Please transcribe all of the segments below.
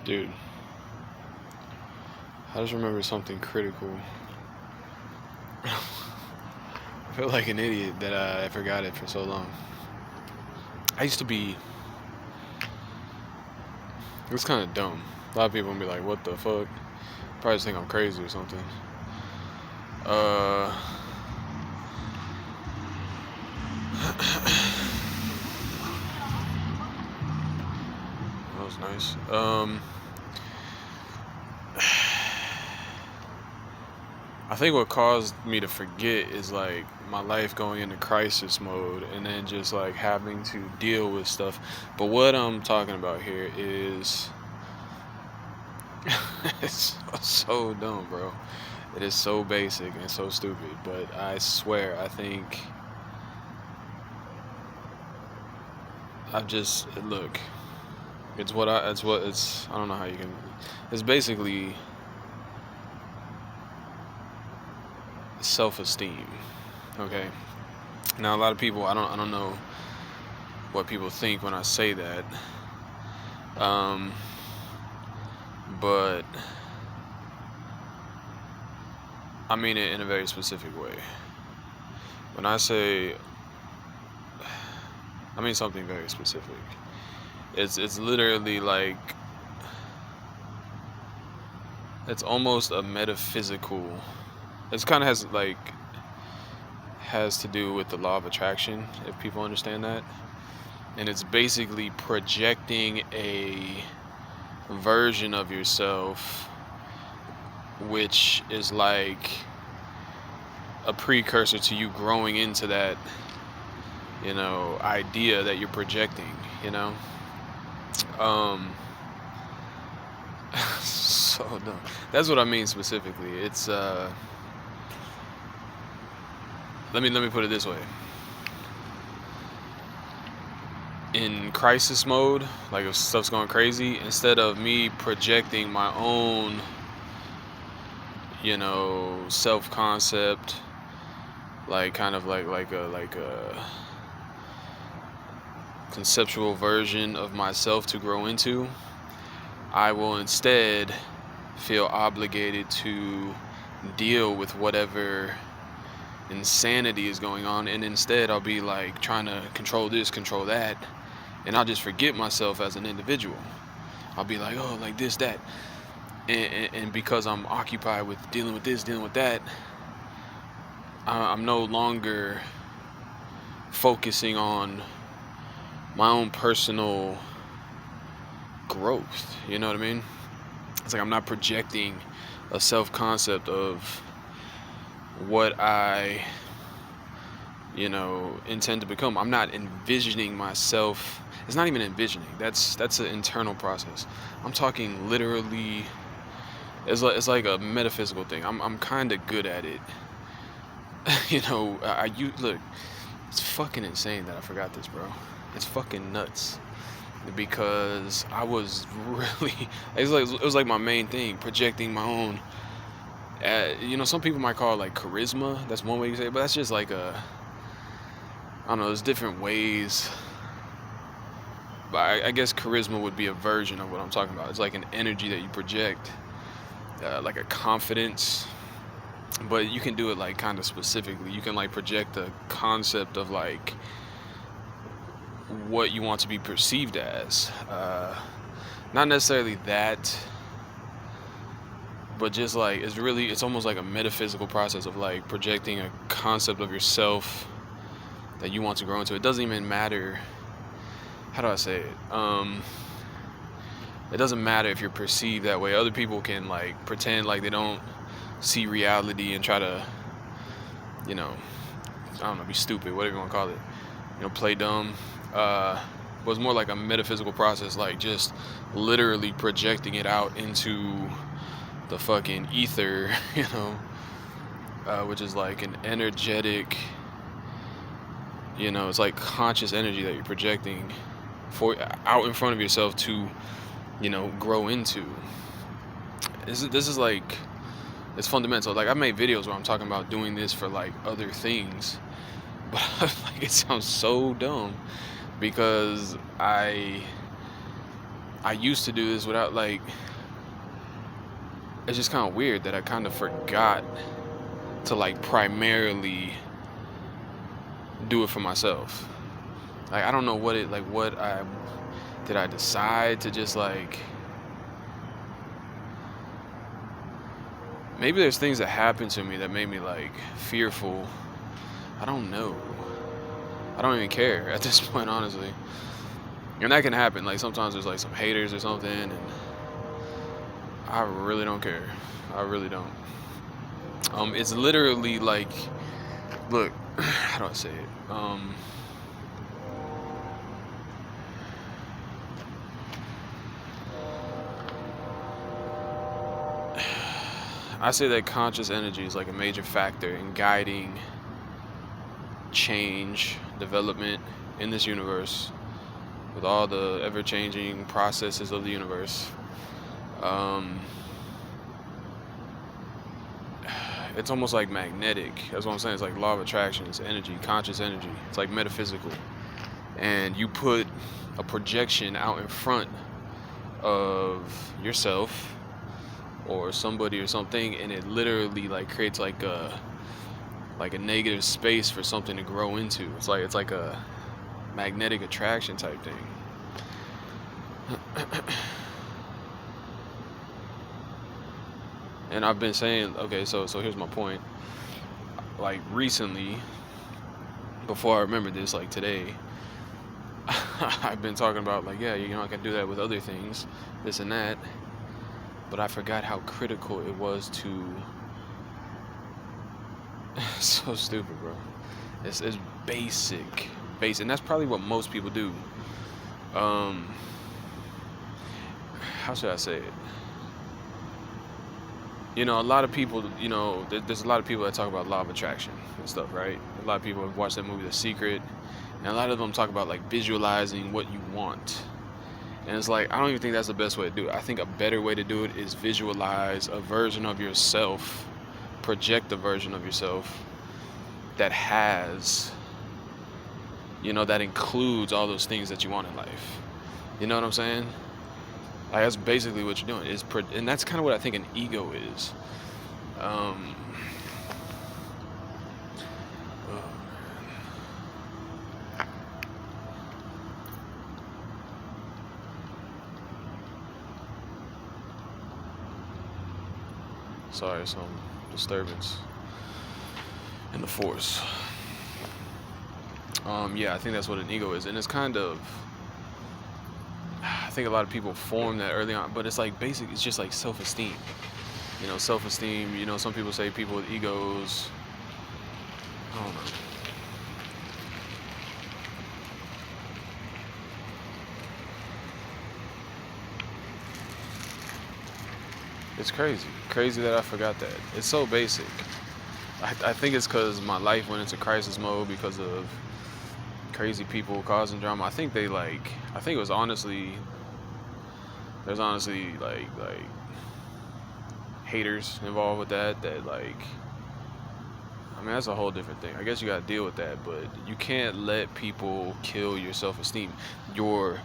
Dude, I just remember something critical. I feel like an idiot that I forgot it for so long. I used to be. It's kind of dumb. A lot of people will be like, "What the fuck?" Probably just think I'm crazy or something. Uh, that was nice. I think what caused me to forget is like my life going into crisis mode and then just like having to deal with stuff. But what I'm talking about here is it's so dumb, bro. It is so basic and so stupid, but I swear I think I've just look. It's I don't know how you can. It's basically self-esteem. Okay. Now a lot of people I don't know what people think when I say that. Um, but I mean it in a very specific way. When I say I mean something very specific. It's literally like it's almost a metaphysical. It's kind of has to do with the law of attraction, if people understand that. And it's basically projecting a version of yourself which is like a precursor to you growing into that, idea that you're projecting, you know? Um so dumb. That's what I mean specifically. It's let me put it this way. In crisis mode, like if stuff's going crazy, instead of me projecting my own, self-concept, like kind of like a conceptual version of myself to grow into, I will instead feel obligated to deal with whatever insanity is going on, and instead I'll be like trying to control this, control that, and I'll just forget myself as an individual. I'll be like, oh, like this, that, and because I'm occupied with dealing with this, dealing with that, I'm no longer focusing on my own personal growth. You know what I mean? It's like I'm not projecting a self-concept of what I, intend to become. I'm not envisioning myself. It's not even envisioning. That's an internal process. I'm talking literally. It's like a metaphysical thing. I'm kind of good at it. You look. It's fucking insane that I forgot this, bro. It's fucking nuts. Because I was really. It was like my main thing, projecting my own. Some people might call it like charisma. That's one way you say it, but that's just like I don't know. There's different ways, but I guess charisma would be a version of what I'm talking about. It's like an energy that you project, like a confidence. But you can do it like kind of specifically. You can like project a concept of like what you want to be perceived as. Not necessarily that, but just like it's almost like a metaphysical process of like projecting a concept of yourself that you want to grow into. It doesn't even matter. How do I say it? It doesn't matter if you're perceived that way. Other people can like pretend like they don't see reality and try to, I don't know, be stupid, whatever you want to call it. Play dumb. But it's more like a metaphysical process, like just literally projecting it out into the fucking ether, which is like an energetic, it's like conscious energy that you're projecting out in front of yourself to, grow into. This is like, it's fundamental. Like I've made videos where I'm talking about doing this for like other things, but like it sounds so dumb because I I used to do this without like. It's just kind of weird that I kind of forgot to like primarily do it for myself. Like I don't know what it like. What I did I decide to just like. Maybe there's things that happened to me that made me like fearful. I don't know. I don't even care at this point, honestly. And that can happen. Like sometimes there's like some haters or something, and I really don't care. I really don't. It's literally like, look, how do I say it? I say that conscious energy is like a major factor in guiding change, development in this universe, with all the ever-changing processes of the universe. Um, it's almost like magnetic. That's what I'm saying. It's like law of attraction. It's energy, conscious energy. It's like metaphysical. And you put a projection out in front of yourself or somebody or something, and it literally like creates like a negative space for something to grow into. It's like a magnetic attraction type thing. And I've been saying, okay, so here's my point. Like recently, before I remember this, like today, I've been talking about like, yeah, I can do that with other things, this and that, but I forgot how critical it was to. So stupid, bro. It's basic, and that's probably what most people do. How should I say it? A lot of people, there's a lot of people that talk about law of attraction and stuff, right? A lot of people have watched that movie, The Secret, and a lot of them talk about like visualizing what you want. And it's like, I don't even think that's the best way to do it. I think a better way to do it is visualize a version of yourself, project a version of yourself that has, that includes all those things that you want in life. You know what I'm saying? Like that's basically what you're doing. And that's kind of what I think an ego is. Oh, sorry, some disturbance in the force. Yeah, I think that's what an ego is, and it's kind of. I think a lot of people form that early on, but it's like basic. It's just like self-esteem. Self-esteem. Some people say people with egos. I don't know. It's crazy that I forgot that. It's so basic. I think it's because my life went into crisis mode because of crazy people causing drama. I think it was honestly. There's honestly like haters involved with that like. I mean, that's a whole different thing. I guess you gotta deal with that, but you can't let people kill your self-esteem, your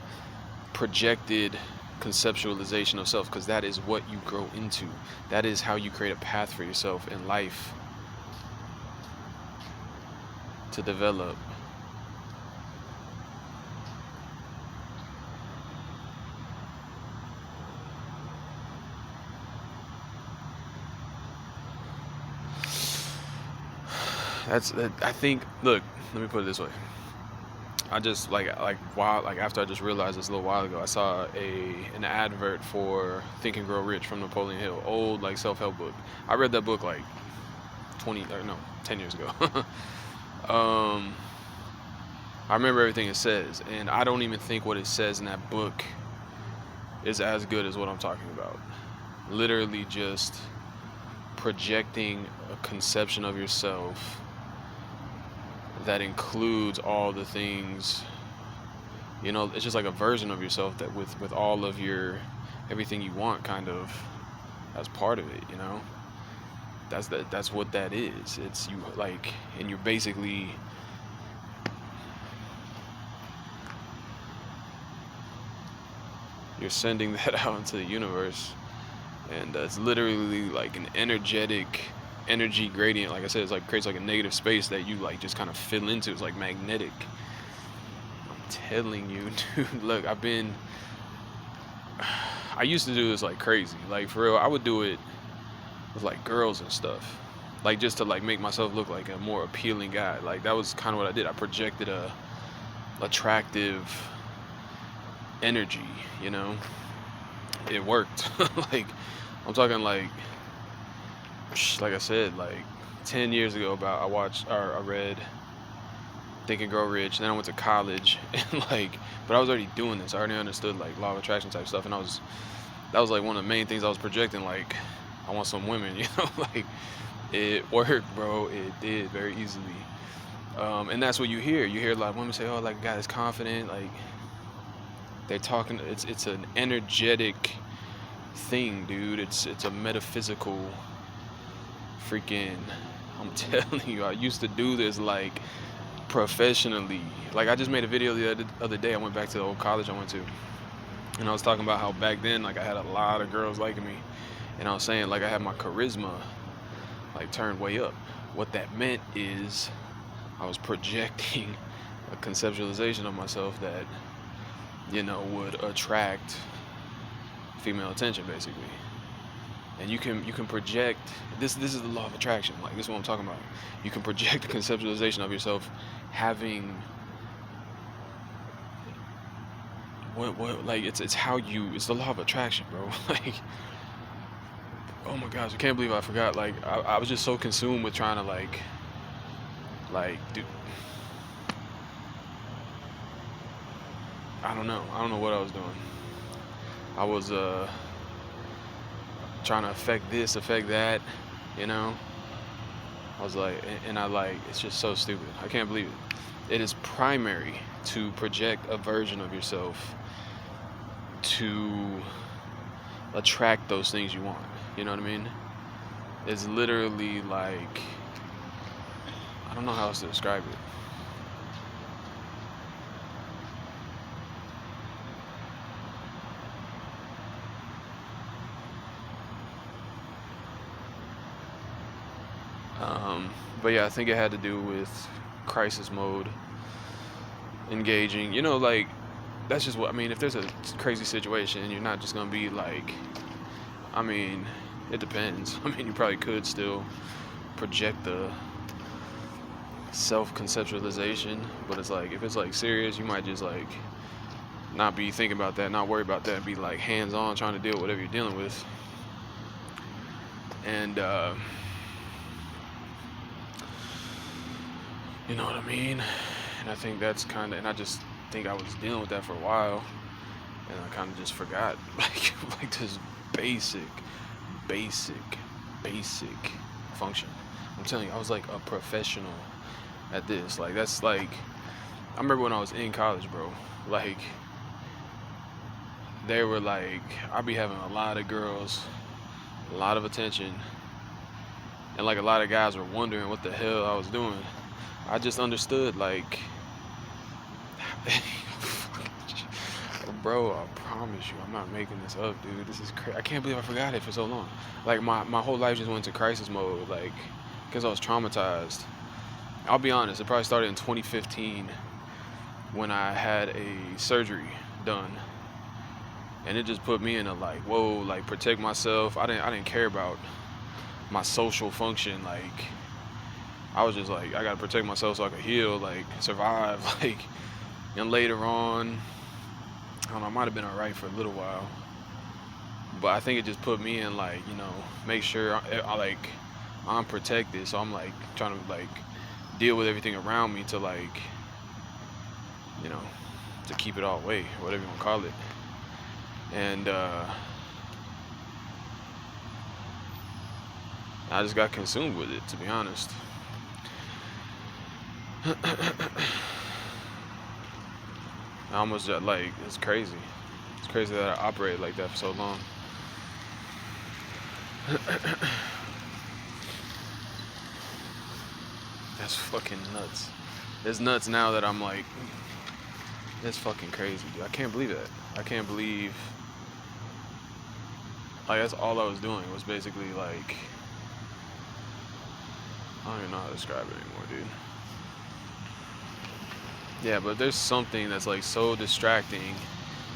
projected conceptualization of self, because that is what you grow into. That is how you create a path for yourself in life to develop. I think. Look, let me put it this way. I just after I just realized this a little while ago, I saw an advert for Think and Grow Rich from Napoleon Hill, old like self-help book. I read that book like 10 years ago. I remember everything it says, and I don't even think what it says in that book is as good as what I'm talking about. Literally just projecting a conception of yourself that includes all the things, it's just like a version of yourself that with all of your everything you want kind of as part of it, that's what that is. It's you like, and you're basically you're sending that out into the universe, and it's literally like an energy gradient. Like I said, it's like creates like a negative space that you like just kind of fill into. It's like magnetic. I'm telling you, dude. Look, I used to do this like crazy. Like for real, I would do it with like girls and stuff. Like just to like make myself look like a more appealing guy. Like that was kind of what I did. I projected a attractive energy, you know. It worked. Like I'm talking like I said, like 10 years ago about I read Think and Grow Rich. Then I went to college and like, but I was already doing this. I already understood like law of attraction type stuff, and that was like one of the main things I was projecting. Like, I want some women, you know, like it worked, bro. It did very easily. And that's what you hear. You hear a lot of women say, "Oh, like a guy is confident." Like they're talking. It's an energetic thing, dude. It's a metaphysical freaking. I'm telling you, I used to do this like professionally. Like I just made a video the other day. I went back to the old college I went to, and I was talking about how back then like I had a lot of girls liking me, and I was saying like I had my charisma like turned way up. What that meant is I was projecting a conceptualization of myself that, you know, would attract female attention basically. And you can project this is the law of attraction. Like this is what I'm talking about. You can project a conceptualization of yourself having what like it's how you it's the law of attraction, bro. Like oh my gosh, I can't believe I forgot. Like I was just so consumed with trying to like dude, I don't know. I don't know what I was doing. I was trying to affect this, affect that, you know. I was like, and I like, it's just so stupid. I can't believe it. It is primary to project a version of yourself to attract those things you want. You know what I mean? It's literally like, I don't know how else to describe it. But yeah, I think it had to do with crisis mode, engaging. You know, like that's just what I mean. If there's a crazy situation, you're not just gonna be like. I mean, it depends. I mean, you probably could still project the self-conceptualization, but it's like if it's like serious, you might just like not be thinking about that, not worry about that, and be like hands-on trying to deal with whatever you're dealing with. And you know what I mean? And I think that's kind of, and I just think I was dealing with that for a while, and I kind of just forgot, like this basic, basic, basic function. I'm telling you, I was like a professional at this. Like that's like, I remember when I was in college, bro. Like they were like, I'd be having a lot of girls, a lot of attention, and like a lot of guys were wondering what the hell I was doing. I just understood, like, bro, I promise you, I'm not making this up, dude. This is crazy. I can't believe I forgot it for so long. Like, my whole life just went to crisis mode, like, because I was traumatized. I'll be honest, it probably started in 2015 when I had a surgery done. And it just put me in a, like, whoa, like, protect myself. I didn't care about my social function, like, I was just like, I gotta protect myself so I could heal, like survive, like. And later on, I don't know, I might have been alright for a little while, but I think it just put me in like, you know, make sure I'm protected. So I'm like trying to like deal with everything around me to like, you know, to keep it all away, whatever you want to call it. And I just got consumed with it, to be honest. I almost like it's crazy. It's crazy that I operated like that for so long. That's fucking nuts. It's nuts now that I'm like, it's fucking crazy, dude. I can't believe that. I can't believe Like that's all I was doing was basically like, I don't even know how to describe it anymore, dude. Yeah, but there's something that's like so distracting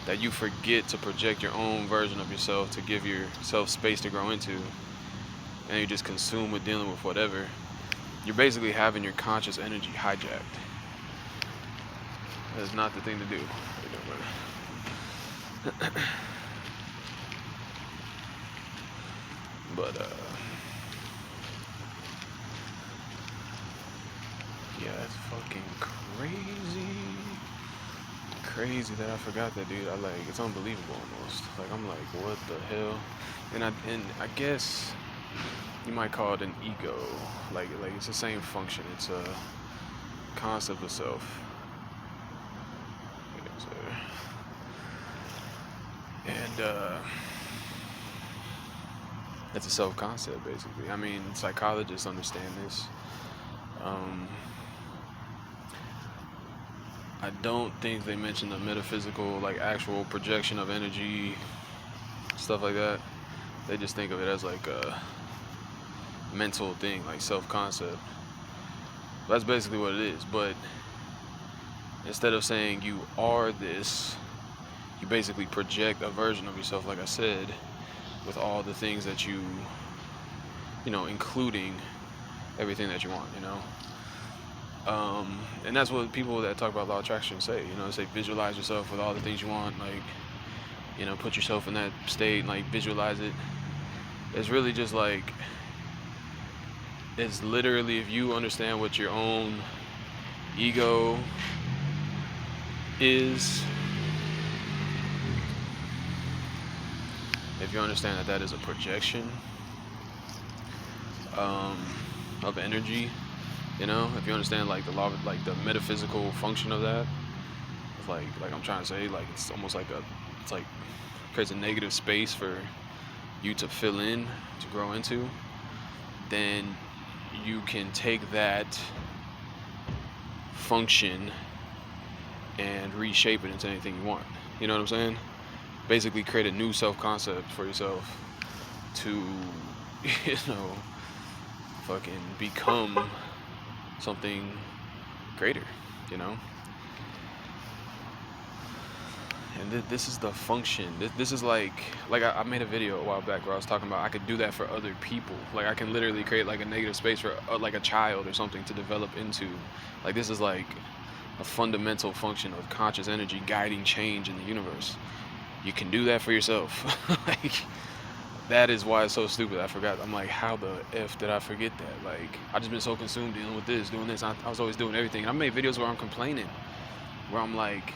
that you forget to project your own version of yourself to give yourself space to grow into, and you just consume with dealing with whatever. You're basically having your conscious energy hijacked. That's not the thing to do. But yeah, it's fucking crazy. Crazy that I forgot that, dude. It's unbelievable almost. Like I'm like, what the hell? And I guess you might call it an ego. Like it's the same function. It's a concept of self. And it's a self concept basically. I mean, psychologists understand this. I don't think they mention the metaphysical, like actual projection of energy, stuff like that. They just think of it as like a mental thing, like self-concept. That's basically what it is. But instead of saying you are this, you basically project a version of yourself, like I said, with all the things that you know, including everything that you want, you know. And that's what people that talk about law of attraction say, you know, they say visualize yourself with all the things you want, like, you know, put yourself in that state, like visualize it. It's really just like, it's literally, if you understand what your own ego is, if you understand that that is a projection of energy, you know, if you understand like the law, like the metaphysical function of that, it's like I'm trying to say, like it's almost like it's like creates a negative space for you to fill in, to grow into, then you can take that function and reshape it into anything you want. You know what I'm saying? Basically create a new self-concept for yourself to, you know, fucking become something greater, you know? And this is the function. This is like I made a video a while back where I was talking about I could do that for other people. Like I can literally create like a negative space for like a child or something to develop into. Like this is like a fundamental function of conscious energy guiding change in the universe. You can do that for yourself. Like that is why it's so stupid. I forgot. I'm like, how the F did I forget that? Like I just been so consumed dealing with this, doing this. I was always doing everything. And I made videos where I'm complaining, where I'm like,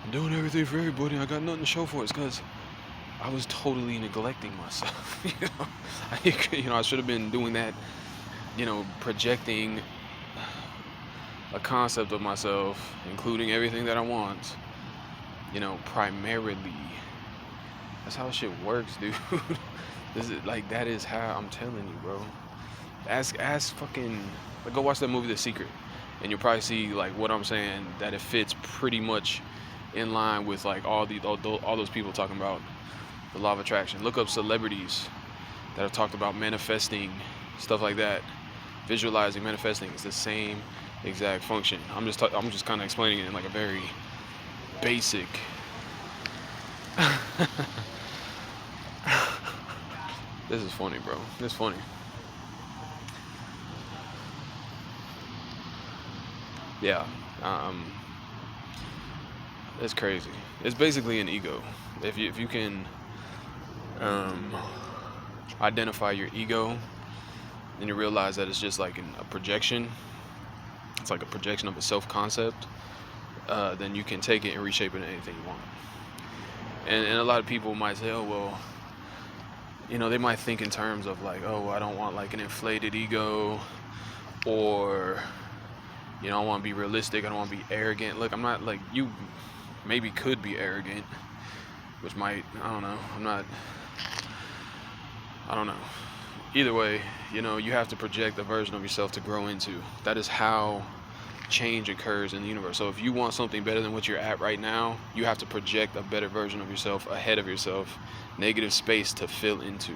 I'm doing everything for everybody. I got nothing to show for it. It's because I was totally neglecting myself. I should have been doing that. You know, projecting a concept of myself, including everything that I want. You know, primarily. That's how shit works, dude. This is like that is how I'm telling you, bro. Ask fucking. Like, go watch that movie, The Secret, and you'll probably see like what I'm saying. That it fits pretty much in line with like all those people talking about the law of attraction. Look up celebrities that have talked about manifesting, stuff like that, visualizing, manifesting. It's the same exact function. I'm just kind of explaining it in like a very basic. This is funny, bro. This is funny. Yeah. It's crazy. It's basically an ego. If you can identify your ego, and you realize that it's just like a projection. It's like a projection of a self-concept. Then you can take it and reshape it into anything you want. And a lot of people might say, oh well, you know, they might think in terms of like, oh, I don't want like an inflated ego, or you know, I want to be realistic. I don't want to be arrogant. Look, I'm not like you. Maybe could be arrogant, which might, I don't know. I don't know. Either way, you know, you have to project a version of yourself to grow into. That is how change occurs in the universe. So if you want something better than what you're at right now, you have to project a better version of yourself ahead of yourself, negative space to fill into.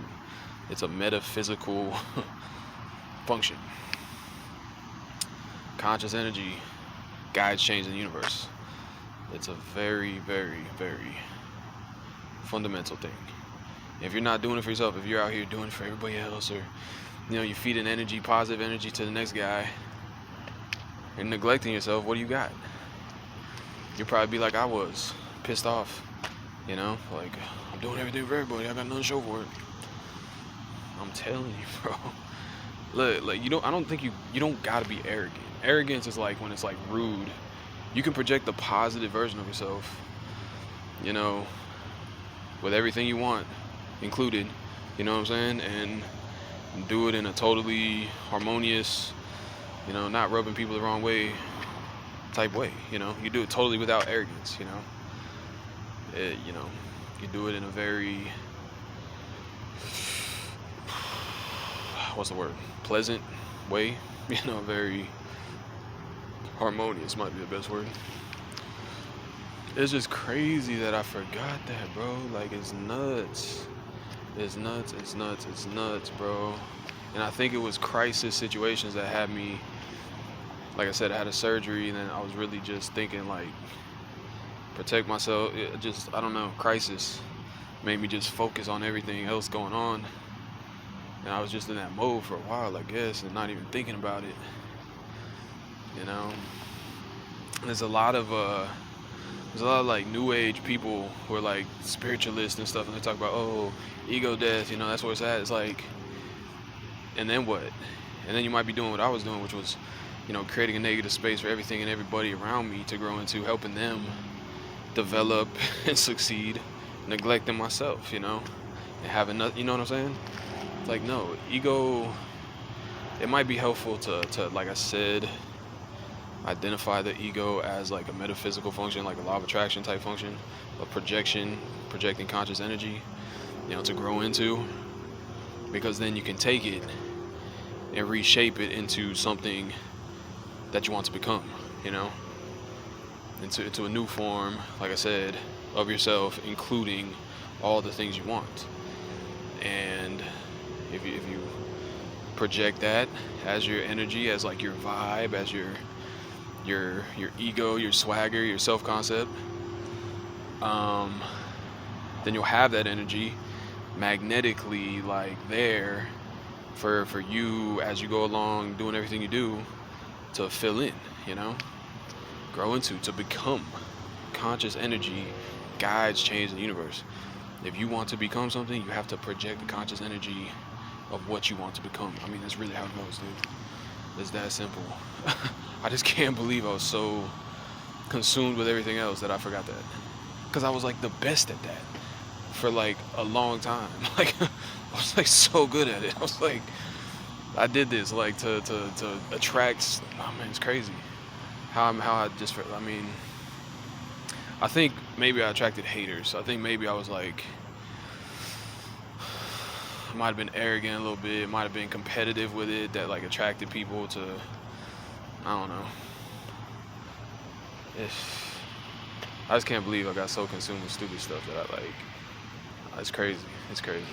It's a metaphysical function. Conscious energy guides change in the universe. It's a very, very, very fundamental thing. If you're not doing it for yourself, if you're out here doing it for everybody else, or you're feeding energy, positive energy to the next guy, and neglecting yourself, what do you got? You'll probably be like I was, pissed off, like, I'm doing everything for everybody, I got nothing to show for it. I'm telling you, bro. Look, like, I don't think you don't gotta be arrogant. Arrogance is like when it's like rude. You can project the positive version of yourself, with everything you want included, you know what I'm saying? And do it in a totally harmonious, not rubbing people the wrong way type way, You do it totally without arrogance, You do it in a very, what's the word? Pleasant way, very harmonious might be the best word. It's just crazy that I forgot that, bro. Like, it's nuts. It's nuts, bro. And I think it was crisis situations that had me, like I said, I had a surgery, and then I was really just thinking, like, protect myself. I don't know, crisis made me just focus on everything else going on. And I was just in that mode for a while, I guess, and not even thinking about it, And there's a lot of like new age people who are like spiritualists and stuff, and they talk about, ego death, that's where it's at. It's like, and then what? And then you might be doing what I was doing, which was, creating a negative space for everything and everybody around me to grow into, helping them develop and succeed, neglecting myself, and having nothing, you know what I'm saying? It's like, no, ego, it might be helpful to like I said, identify the ego as like a metaphysical function, like a law of attraction type function, a projecting conscious energy, to grow into, because then you can take it and reshape it into something that you want to become, into a new form, like I said, of yourself, including all the things you want. And if you project that as your energy, as like your vibe, as your ego, your swagger, your self-concept, then you'll have that energy magnetically like there for you as you go along doing everything you do to fill in, grow into, to become. Conscious energy guides change in the universe. If you want to become something, you have to project the conscious energy of what you want to become. I mean, that's really how it goes, dude. It's that simple. I just can't believe I was so consumed with everything else that I forgot that. Because I was like the best at that for like a long time. Like, I was like so good at it. I was like, I did this like to attract. Oh man, it's crazy. How I just, I mean, I think maybe I attracted haters. I think maybe I was like, I might have been arrogant a little bit. Might have been competitive with it, that like attracted people to, I don't know. I just can't believe I got so consumed with stupid stuff that I like. It's crazy. It's crazy.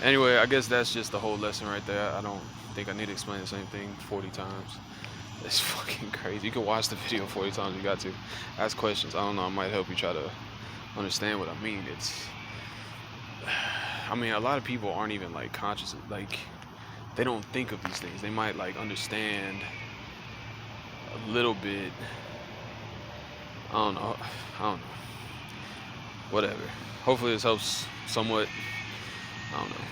Anyway, I guess that's just the whole lesson right there. I don't think I need to explain the same thing 40 times. It's fucking crazy. You can watch the video 40 times if you got to. Ask questions. I don't know. It might help you try to understand what I mean. A lot of people aren't even like conscious. Like, they don't think of these things. They might like understand a little bit. I don't know. Whatever. Hopefully this helps somewhat. I don't know.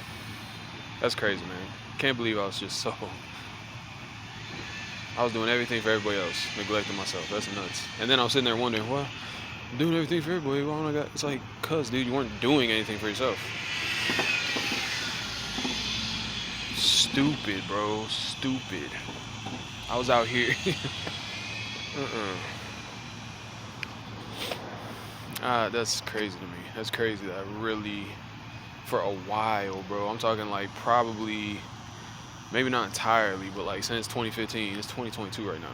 That's crazy, man. Can't believe I was just so... I was doing everything for everybody else, neglecting myself. That's nuts. And then I was sitting there wondering, well, I'm doing everything for everybody. Why don't I got... It's like, dude, you weren't doing anything for yourself. Stupid, bro. Stupid. I was out here. That's crazy to me. That's crazy that I really, for a while, bro, I'm talking like probably, maybe not entirely, but like since 2015, it's 2022 right now.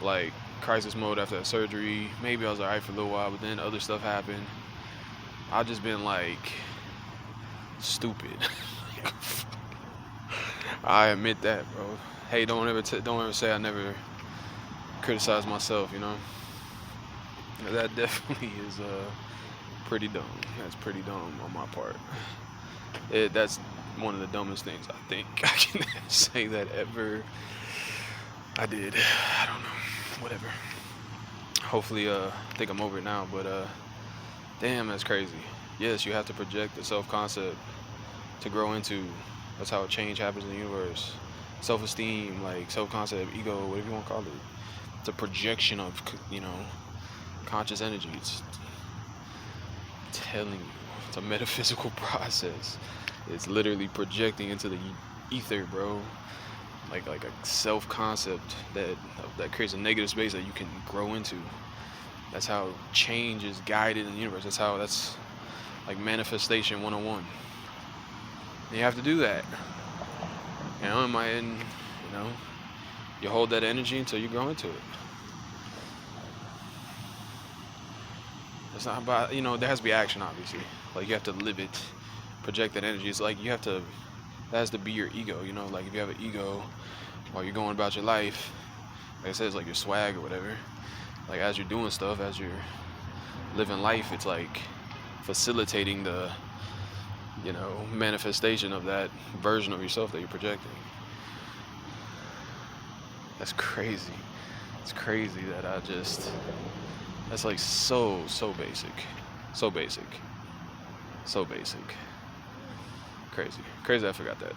like crisis mode after that surgery. Maybe I was alright for a little while, but then other stuff happened. I've just been like stupid. I admit that, bro. Hey, don't ever say I never criticize myself. You know, that definitely is pretty dumb. That's pretty dumb on my part. That's one of the dumbest things I think I can say that ever I did. I don't know. Whatever. Hopefully, I think I'm over it now. But damn, that's crazy. Yes, you have to project the self-concept to grow into. That's how change happens in the universe. Self-esteem, like self-concept, ego, whatever you want to call it. It's a projection of, conscious energy. It's telling you. It's a metaphysical process. It's literally projecting into the ether, bro. Like a self-concept that creates a negative space that you can grow into. That's how change is guided in the universe. That's like manifestation 101. And you have to do that. You know, you hold that energy until you grow into it. It's not about, there has to be action, obviously. Like, you have to live it, project that energy. It's like that has to be your ego, like if you have an ego while you're going about your life, like I said, it's like your swag or whatever. Like, as you're doing stuff, as you're living life, it's like facilitating the, manifestation of that version of yourself that you're projecting. That's crazy. It's crazy that that's like so basic. So basic. So basic. Crazy I forgot that.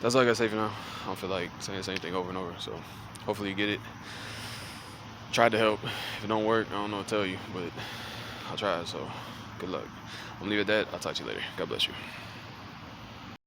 That's all I gotta say for now. I don't feel like saying the same thing over and over, so hopefully you get it. Tried to help. If it don't work, I don't know what to tell you, but I'll try, so good luck. I'm gonna leave it at that. I'll talk to you later. God bless you.